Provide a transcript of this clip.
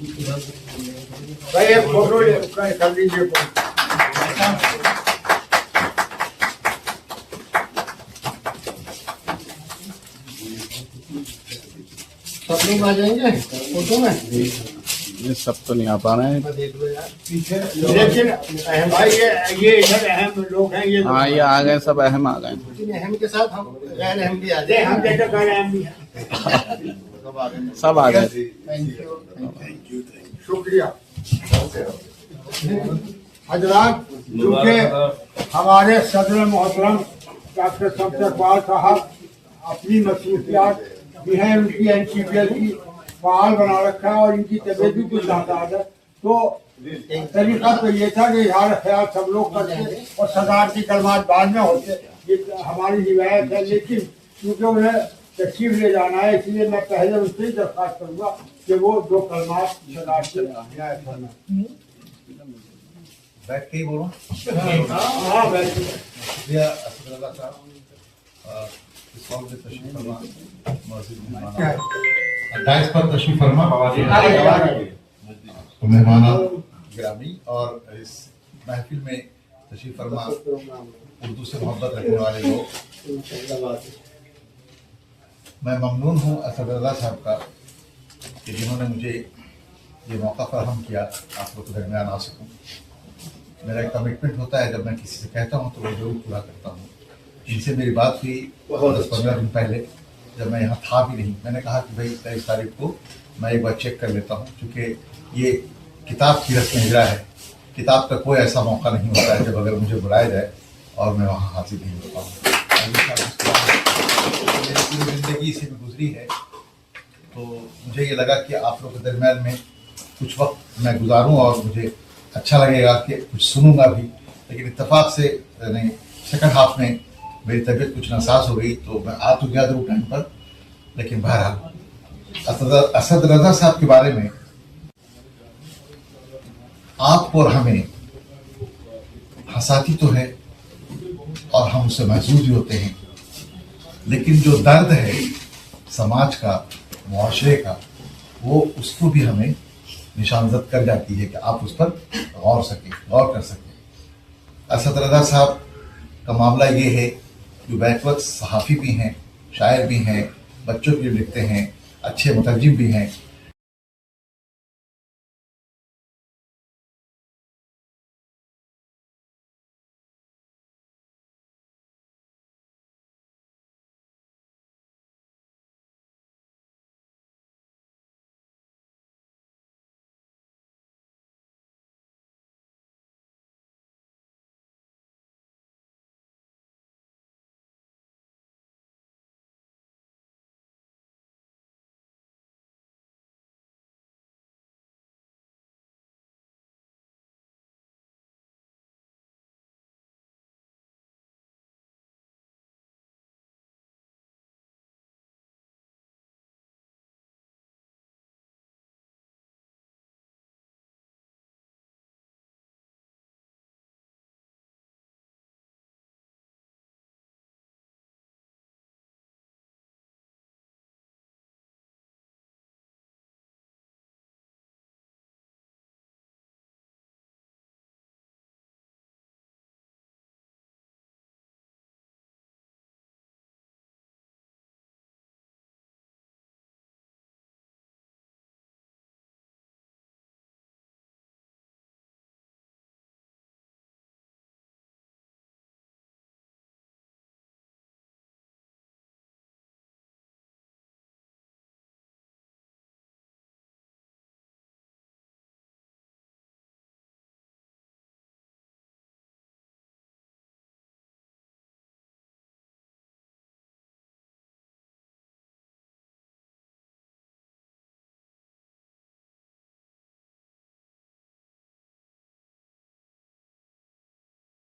भाई एक फोटो कर लीजिए। सब लोग आ जाएंगे फोटो में? ये सब तो नहीं आ पा रहे हैं। लेकिन अहम भाई ये इधर अहम लोग हैं ये। हाँ, ये आ गए, सब अहम आ गए। अहम के साथ हम गैर अहम भी आ जाए। हम जैसे गैर अहम भी हैं। सब आ गए। शुक्रिया हजरात। क्योंकि हमारे सदर मोहतरम डॉक्टर शमशेरपाल साहब अपनी मसरूफियात भी हैं, उनकी NCPL की फाल बना रखा है और इनकी तबीयत भी कुछ नासाज है, तो तरीका तो ये था कि इजहार ख्याल सब लोग करते और सरदार की कलमात बाद में होते, ये हमारी हिदायत है। लेकिन क्योंकि उन्हें तशरीफ ले जाना है, इसलिए मैं पहले उनसे ही दरख्वास्त करूँगा कि वो 2 कलमात सरदार से हिदायत करना। बैठ के ही बोलो। हाँ बैठ के। शुक्रिया असदुल्लाह साहब, इस वक्त में तशरीफ फरमा मस्जिद मेहमान डाइस पर तशरीफ फरमा तो मेहमान ग्रामी और इस महफिल में तशरीफ फरमा उर्दू से मोहब्बत रखने वाले लोग। मैं ममनून हूँ असदुल्लाह साहब का कि जिन्होंने मुझे ये मौका फराहम किया आप लोग के दरमियान आ सकूँ। मेरा एक कमिटमेंट होता है, जब मैं किसी से कहता हूँ तो वो जरूर पूरा करता हूँ। इनसे मेरी बात हुई 10-15 दिन पहले, जब मैं यहाँ था भी नहीं। मैंने कहा कि भाई 23 तारीख को मैं एक बार चेक कर लेता हूँ, क्योंकि ये किताब की रस्म इजरा है। किताब का कोई ऐसा मौका नहीं होता है जब अगर मुझे बुलाया जाए और मैं वहाँ हाजिर नहीं होता हूँ। मेरी पूरी ज़िंदगी इसी में गुजरी है, तो मुझे ये लगा कि आप लोग के दरम्यान में कुछ वक्त मैं गुजारूँ और मुझे अच्छा लगेगा कि कुछ सुनूंगा भी। लेकिन इत्तेफाक से नहीं, सेकंड हाफ में मेरी तबीयत कुछ नासाज हो गई, तो मैं आ तो गया जरूर टाइम पर। लेकिन बहरहाल असद रजा साहब के बारे में आपको और हमें हंसाती तो है और हम उससे महसूस भी होते हैं, लेकिन जो दर्द है समाज का, मुआशरे का, वो उसको भी हमें निशानजद कर जाती है कि आप उस पर गौर कर सकें। असद रजा साहब का मामला ये है कि बैक वक्त सहाफ़ी भी हैं, शायर भी हैं, बच्चों के लिए लिखते हैं, अच्छे मुतर्जिम भी हैं।